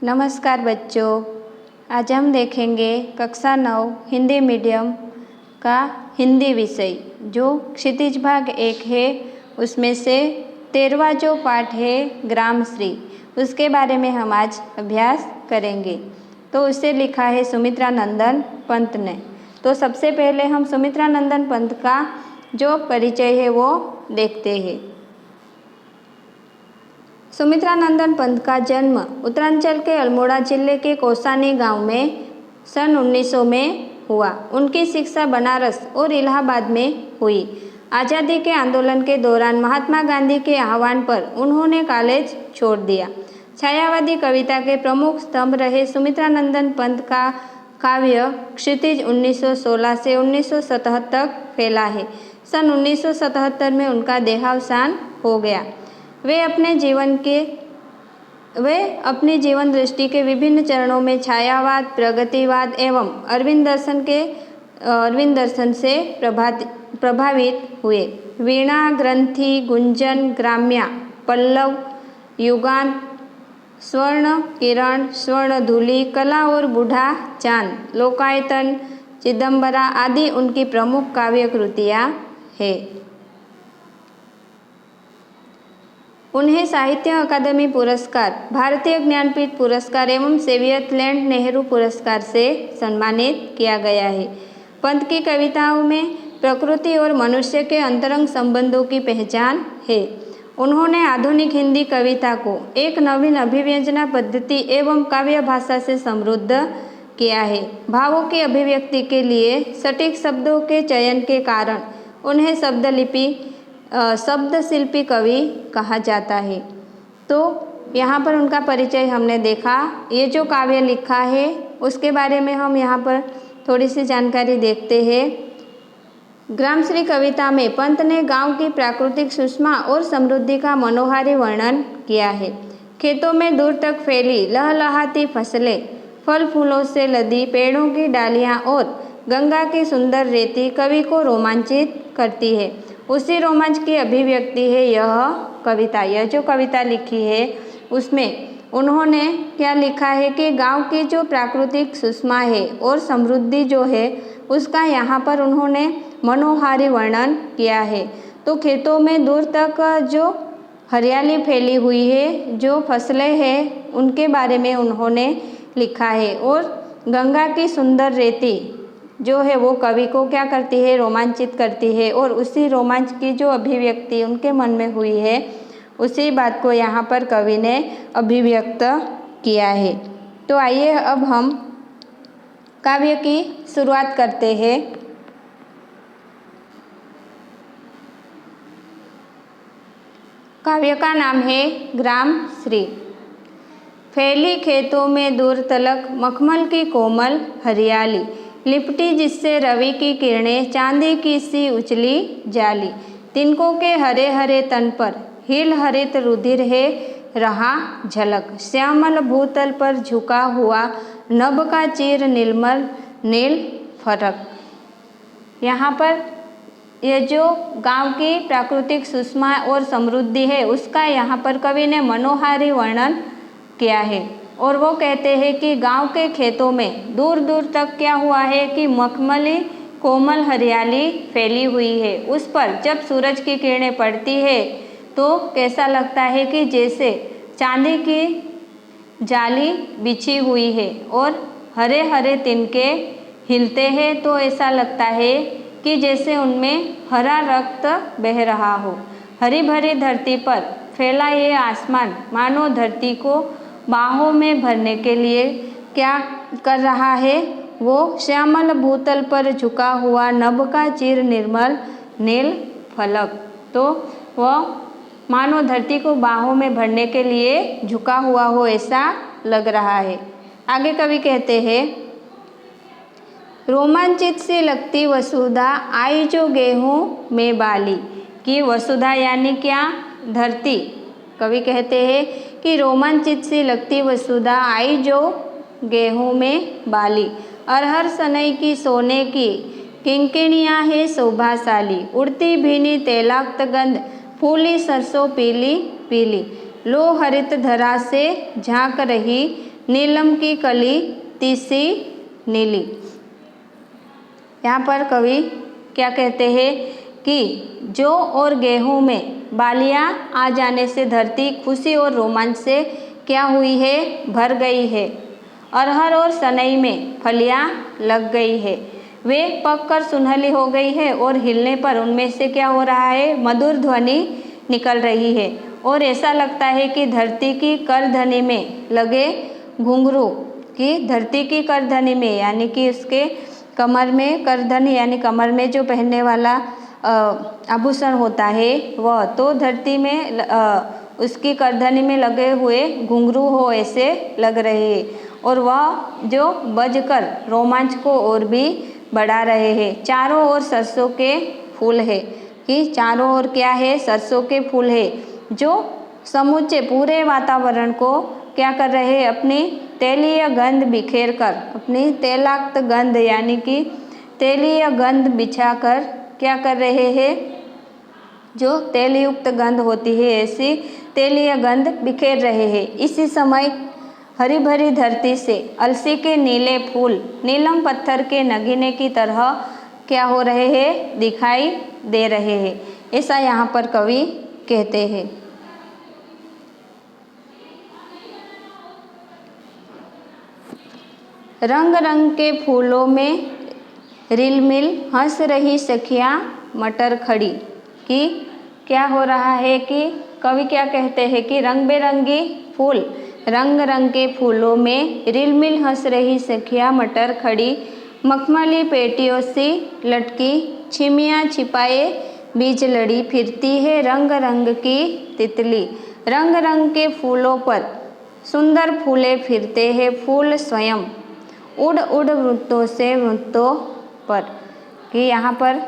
नमस्कार बच्चों, आज हम देखेंगे कक्षा 9 हिंदी मीडियम का हिंदी विषय जो क्षितिज भाग 1 है। उसमें से 13वां जो पाठ है ग्रामश्री, उसके बारे में हम आज अभ्यास करेंगे। तो उसे लिखा है सुमित्रा नंदन पंत ने। तो सबसे पहले हम सुमित्रा नंदन पंत का जो परिचय है वो देखते हैं। सुमित्रा नंदन पंत का जन्म उत्तरांचल के अल्मोड़ा जिले के कौसानी गांव में सन 1900 में हुआ। उनकी शिक्षा बनारस और इलाहाबाद में हुई। आज़ादी के आंदोलन के दौरान महात्मा गांधी के आह्वान पर उन्होंने कॉलेज छोड़ दिया। छायावादी कविता के प्रमुख स्तंभ रहे सुमित्रा नंदन पंत का काव्य क्षितिज 1916 से 1977 तक फैला है। सन 1977 में उनका देहावसान हो गया। वे अपनी जीवन दृष्टि के विभिन्न चरणों में छायावाद, प्रगतिवाद एवं अरविंद दर्शन से प्रभावित हुए। वीणा, ग्रंथि, गुंजन, ग्राम्या, पल्लव, युगांत, स्वर्ण किरण, स्वर्णधूलि, कला और बूढ़ा चांद, लोकायतन, चिदंबरा आदि उनकी प्रमुख काव्य कृतियाँ हैं। उन्हें साहित्य अकादमी पुरस्कार, भारतीय ज्ञानपीठ पुरस्कार एवं सेवियत लैंड नेहरू पुरस्कार से सम्मानित किया गया है। पंत की कविताओं में प्रकृति और मनुष्य के अंतरंग संबंधों की पहचान है। उन्होंने आधुनिक हिंदी कविता को एक नवीन अभिव्यंजना पद्धति एवं काव्य भाषा से समृद्ध किया है। भावों की अभिव्यक्ति के लिए सटीक शब्दों के चयन के कारण उन्हें शब्द शिल्पी कवि कहा जाता है। तो यहाँ पर उनका परिचय हमने देखा। ये जो काव्य लिखा है उसके बारे में हम यहाँ पर थोड़ी सी जानकारी देखते हैं। ग्रामश्री कविता में पंत ने गांव की प्राकृतिक सुषमा और समृद्धि का मनोहारी वर्णन किया है। खेतों में दूर तक फैली लहलहाती फसलें, फल फूलों से लदी पेड़ों की डालियाँ और गंगा की सुंदर रेती कवि को रोमांचित करती है। उसी रोमांच की अभिव्यक्ति है यह कविता। यह जो कविता लिखी है उसमें उन्होंने क्या लिखा है कि गांव की जो प्राकृतिक सुषमा है और समृद्धि जो है उसका यहाँ पर उन्होंने मनोहारी वर्णन किया है। तो खेतों में दूर तक जो हरियाली फैली हुई है, जो फसलें हैं उनके बारे में उन्होंने लिखा है। और गंगा की सुंदर रेती जो है वो कवि को क्या करती है, रोमांचित करती है। और उसी रोमांच की जो अभिव्यक्ति उनके मन में हुई है उसी बात को यहाँ पर कवि ने अभिव्यक्त किया है। तो आइए अब हम काव्य की शुरुआत करते हैं। काव्य का नाम है ग्रामश्री। फैली खेतों में दूर तलक मखमल की कोमल हरियाली, लिपटी जिससे रवि की किरणें चांदी की सी उछली जाली। तिनकों के हरे हरे तन पर हिल हरित रुधिर है रहा झलक, श्यामल भूतल पर झुका हुआ नभ का चीर नीलमल नील फरक। यहाँ पर ये जो गांव की प्राकृतिक सुषमा और समृद्धि है उसका यहाँ पर कवि ने मनोहारी वर्णन किया है। और वो कहते हैं कि गांव के खेतों में दूर दूर तक क्या हुआ है कि मखमली कोमल हरियाली फैली हुई है। उस पर जब सूरज की किरणें पड़ती है तो कैसा लगता है कि जैसे चांदी की जाली बिछी हुई है और हरे हरे तिनके हिलते हैं। तो ऐसा लगता है कि जैसे उनमें हरा रक्त बह रहा हो। हरी भरी धरती पर फैला ये आसमान मानो धरती को बाहों में भरने के लिए क्या कर रहा है, वो श्यामल भूतल पर झुका हुआ नभ का चीर निर्मल नील फलक। तो वह मानो धरती को बाहों में भरने के लिए झुका हुआ हो ऐसा लग रहा है। आगे कवि कहते हैं, रोमांचित सी लगती वसुधा आई जो गेहूँ में बाली। कि वसुधा यानी क्या, धरती। कवि कहते हैं कि रोमांचित सी लगती वसुधा आई जो गेहूँ में बाली। अरहर सनई की सोने की किंकिणियाँ है शोभाशाली, उड़ती भीनी तैलाक्त गंध फूली सरसों पीली पीली। लो हरित धरा से झांक रही नीलम की कली तीसी नीली। यहाँ पर कवि क्या कहते हैं कि जौ और गेहूं में बालियां आ जाने से धरती खुशी और रोमांच से क्या हुई है, भर गई है। अरहर और सनई में फलियां लग गई है, वे पककर सुनहली हो गई है और हिलने पर उनमें से क्या हो रहा है, मधुर ध्वनि निकल रही है और ऐसा लगता है कि धरती की करधनी में लगे घुंघरू की धरती की करधनी में, यानी कि उसके कमर में करधनी यानी कमर में जो पहनने वाला आभूषण होता है वह, तो धरती में उसकी करधनी में लगे हुए घुंघरू हो ऐसे लग रहे हैं और वह जो बजकर रोमांच को और भी बढ़ा रहे हैं। चारों ओर सरसों के फूल है, कि चारों ओर क्या है, सरसों के फूल है जो समूचे पूरे वातावरण को क्या कर रहे हैं, अपनी तैलीय गंध बिखेर कर, अपनी तैलाक्त गंध यानी कि तैलीय गंध बिछाकर क्या कर रहे हैं, जो तेलयुक्त गंध होती है ऐसी तैलीय गंध बिखेर रहे हैं। इसी समय हरी भरी धरती से अलसी के नीले फूल नीलम पत्थर के नगीने की तरह क्या हो रहे हैं, दिखाई दे रहे हैं, ऐसा यहाँ पर कवि कहते हैं। रंग रंग के फूलों में रिलमिल हंस रही सखियाँ मटर खड़ी, कि क्या हो रहा है कि कवि क्या कहते हैं कि रंग बेरंगी फूल, रंग रंग के फूलों में रिलमिल हंस रही सखियाँ मटर खड़ी, मखमली पेटियों सी लटकी छिमियाँ छिपाए बीज लड़ी, फिरती है रंग रंग की तितली। रंग रंग के फूलों पर सुंदर फूले फिरते हैं, फूल स्वयं उड़ उड़ वृत्तों से वृत्तों पर, कि यहाँ पर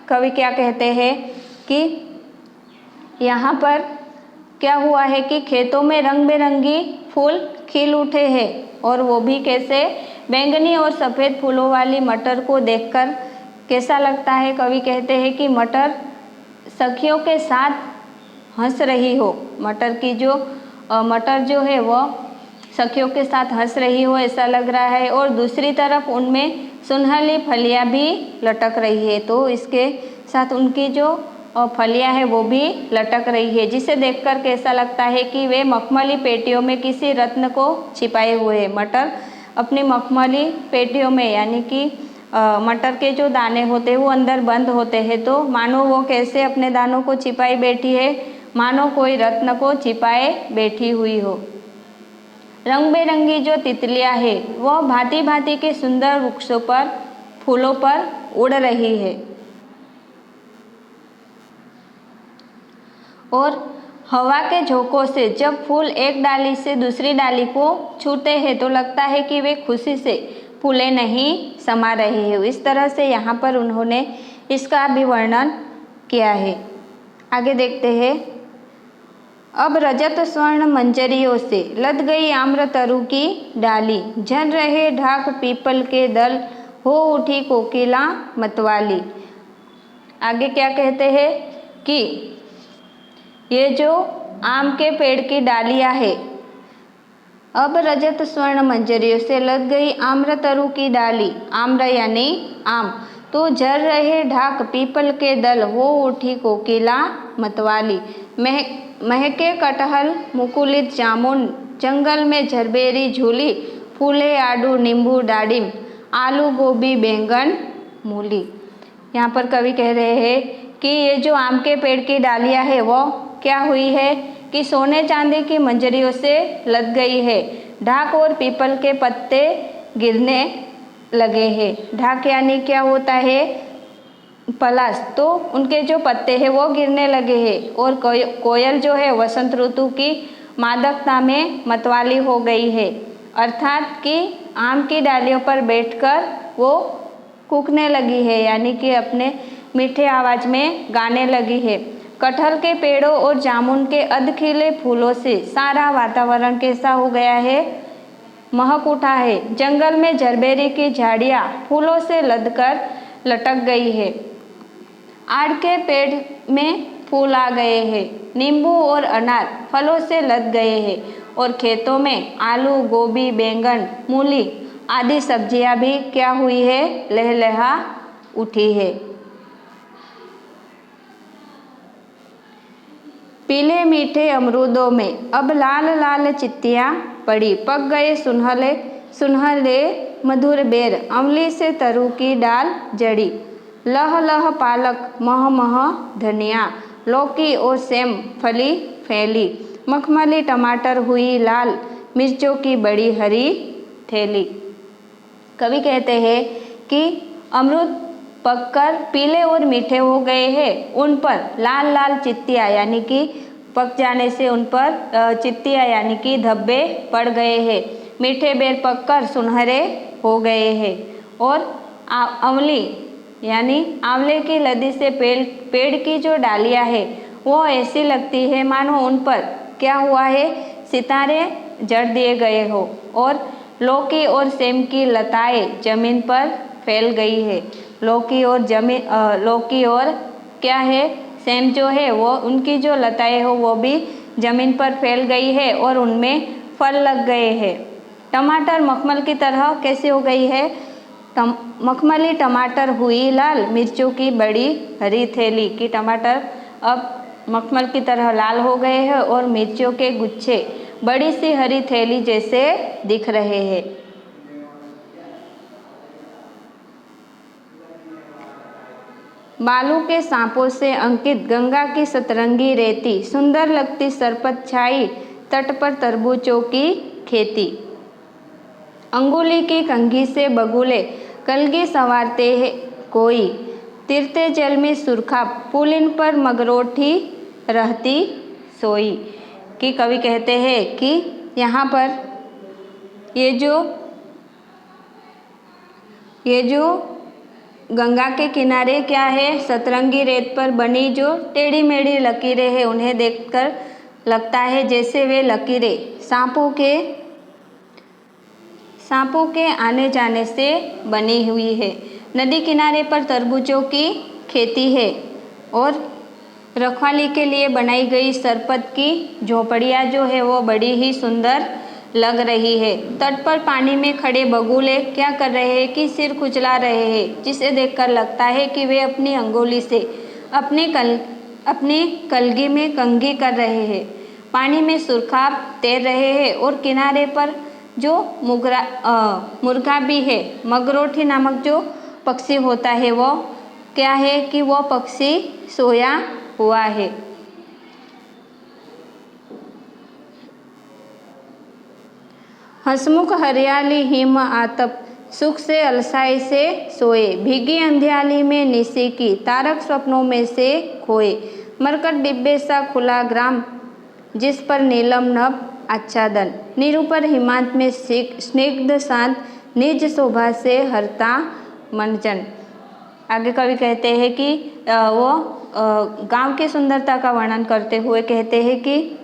कवि क्या कहते हैं कि यहाँ पर क्या हुआ है कि खेतों में रंग बिरंगी फूल खिल उठे हैं और वो भी कैसे, बैंगनी और सफ़ेद फूलों वाली मटर को देखकर कैसा लगता है, कवि कहते हैं कि मटर सखियों के साथ हंस रही हो, मटर की जो मटर जो है वह सखियों के साथ हंस रही हो ऐसा लग रहा है और दूसरी तरफ उनमें सुनहली फलियां भी लटक रही है, तो इसके साथ उनकी जो फलियां है वो भी लटक रही है, जिसे देखकर कैसा लगता है कि वे मखमली पेटियों में किसी रत्न को छिपाए हुए हैं। मटर अपनी मखमली पेटियों में यानी कि मटर के जो दाने होते हैं वो अंदर बंद होते हैं, तो मानो वो कैसे अपने दानों को छिपाई बैठी है, मानो कोई रत्न को छिपाए बैठी हुई हो। रंग बेरंगी जो तितलियां है वह भांति भांति के सुंदर वृक्षों पर फूलों पर उड़ रही है और हवा के झोंकों से जब फूल एक डाली से दूसरी डाली को छूते हैं तो लगता है कि वे खुशी से फूले नहीं समा रहे हैं। इस तरह से यहाँ पर उन्होंने इसका भी वर्णन किया है। आगे देखते हैं। अब रजत स्वर्ण मंजरियों से लद गई आम्र तरु की डाली, झन रहे ढाक पीपल के दल, हो उठी कोकिला मतवाली। आगे क्या कहते हैं कि ये जो आम के पेड़ की डालियां है, अब रजत स्वर्ण मंजरियों से लद गई आम्र तरु की डाली, आम्र यानी आम, तो झर रहे ढाक पीपल के दल, हो उठी कोकिला मतवाली। महके कटहल मुकुलित जामुन, जंगल में झरबेरी झूली, फूले आडू नींबू डाडिम, आलू गोभी बैंगन मूली। यहाँ पर कवि कह रहे हैं कि ये जो आम के पेड़ की डालियाँ है वो क्या हुई है कि सोने चांदी की मंजरियों से लद गई है, ढाक और पीपल के पत्ते गिरने लगे हैं। ढाक यानी क्या होता है, पलाश, तो उनके जो पत्ते हैं वो गिरने लगे हैं और कोयल जो है वसंत ऋतु की मादकता में मतवाली हो गई है, अर्थात कि आम की डालियों पर बैठकर वो कूकने लगी है, यानी कि अपने मीठे आवाज़ में गाने लगी है। कटहल के पेड़ों और जामुन के अधखिले फूलों से सारा वातावरण कैसा हो गया है, महक उठा है। जंगल में झरबेरी की झाड़ियाँ फूलों से लदकर लटक गई है, आड़ के पेड़ में फूल आ गए हैं, नींबू और अनार फलों से लद गए हैं और खेतों में आलू, गोभी, बैंगन, मूली आदि सब्जियां भी क्या हुई है, लहलहा उठी है। पीले मीठे अमरूदों में अब लाल लाल चित्तियाँ पड़ी, पक गए सुनहले सुनहले मधुर बेर, अमली से तरु की डाल जड़ी, लह लह पालक मह मह धनिया, लौकी और सेम फली फैली, मखमली टमाटर हुई लाल, मिर्चों की बड़ी हरी थैली। कवि कहते हैं कि अमरूद पककर पीले और मीठे हो गए हैं, उन पर लाल लाल चित्तियाँ यानी कि पक जाने से उन पर चित्तियाँ यानी कि धब्बे पड़ गए हैं। मीठे बेर पककर सुनहरे हो गए हैं और अमली यानी आंवले की लदी से पेड़ की जो डालियाँ है वो ऐसी लगती है मानो उन पर क्या हुआ है, सितारे जड़ दिए गए हो, और लौकी और सेम की लताएं जमीन पर फैल गई है। लौकी और क्या है, सेम जो है वो उनकी जो लताएं हो वो भी जमीन पर फैल गई है और उनमें फल लग गए हैं। टमाटर मखमल की तरह कैसे हो गई है, मखमली टमाटर हुई लाल, मिर्चों की बड़ी हरी थैली, कि टमाटर अब मखमल की तरह लाल हो गए हैं और मिर्चों के गुच्छे बड़ी सी हरी थैली जैसे दिख रहे हैं। बालू के सांपों से अंकित गंगा की सतरंगी रेती, सुंदर लगती सरपत छाई, तट पर तरबूजों की खेती, अंगुली की कंघी से बगुले कलगी संवारते हैं कोई, तिरते जल में सुरखा पुलिन पर मगरोठी रहती सोई। कि कवि कहते हैं कि यहाँ पर ये जो गंगा के किनारे क्या है, सतरंगी रेत पर बनी जो टेढ़ी मेढ़ी लकीरें हैं, उन्हें देखकर लगता है जैसे वे लकीरें सांपों के आने जाने से बनी हुई है। नदी किनारे पर तरबूजों की खेती है और रखवाली के लिए बनाई गई सरपत की झोपड़ियाँ जो है वो बड़ी ही सुंदर लग रही है। तट पर पानी में खड़े बगुले क्या कर रहे हैं कि सिर खुजला रहे हैं, जिसे देखकर लगता है कि वे अपनी अंगुली से अपनी कलगी में कंघी कर रहे हैं। पानी में सुरखाब तैर रहे हैं और किनारे पर जो मुर्गा भी है, मगरोठी नामक जो पक्षी होता है वो क्या है कि वो पक्षी सोया हुआ है। हंसमुख हरियाली हिम आतप, सुख से अलसाई से सोए, भीगी अंधियाली में निशी की, तारक स्वप्नों में से खोए, मरकट डिब्बे सा खुला ग्राम, जिस पर नीलम नभ आच्छादन, निरूपर हिमांत में स्निग्ध शांत, निज शोभा से हरता मनजन। आगे कवि कहते हैं कि वो गांव की सुंदरता का वर्णन करते हुए कहते हैं कि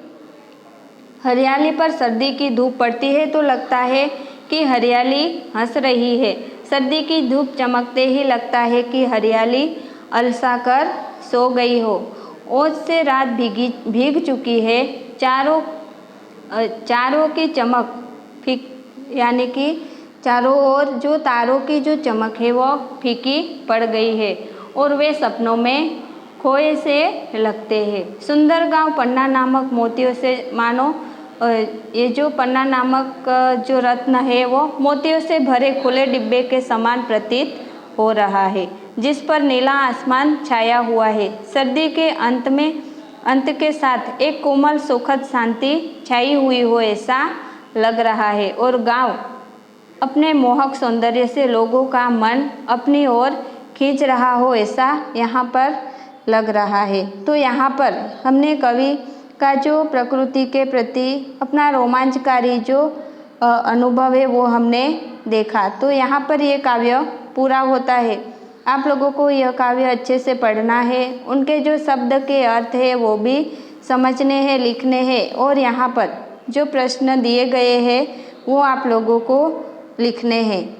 हरियाली पर सर्दी की धूप पड़ती है तो लगता है कि हरियाली हंस रही है, सर्दी की धूप चमकते ही लगता है कि हरियाली अलसा कर सो गई हो। ओज से रात भीग चुकी है, चारों की चमक यानी कि चारों ओर जो तारों की जो चमक है वो फीकी पड़ गई है और वे सपनों में खोए से लगते हैं। सुंदर गांव पन्ना नामक मोतियों से मानो ये जो पन्ना नामक जो रत्न है वो मोतियों से भरे खुले डिब्बे के समान प्रतीत हो रहा है, जिस पर नीला आसमान छाया हुआ है। सर्दी के अंत के साथ एक कोमल सुखद शांति छाई हुई हो ऐसा लग रहा है और गांव अपने मोहक सौंदर्य से लोगों का मन अपनी ओर खींच रहा हो ऐसा यहाँ पर लग रहा है। तो यहाँ पर हमने कवि का जो प्रकृति के प्रति अपना रोमांचकारी जो अनुभव है वो हमने देखा। तो यहाँ पर ये काव्य पूरा होता है। आप लोगों को यह काव्य अच्छे से पढ़ना है, उनके जो शब्द के अर्थ है वो भी समझने हैं, लिखने हैं और यहाँ पर जो प्रश्न दिए गए हैं वो आप लोगों को लिखने हैं।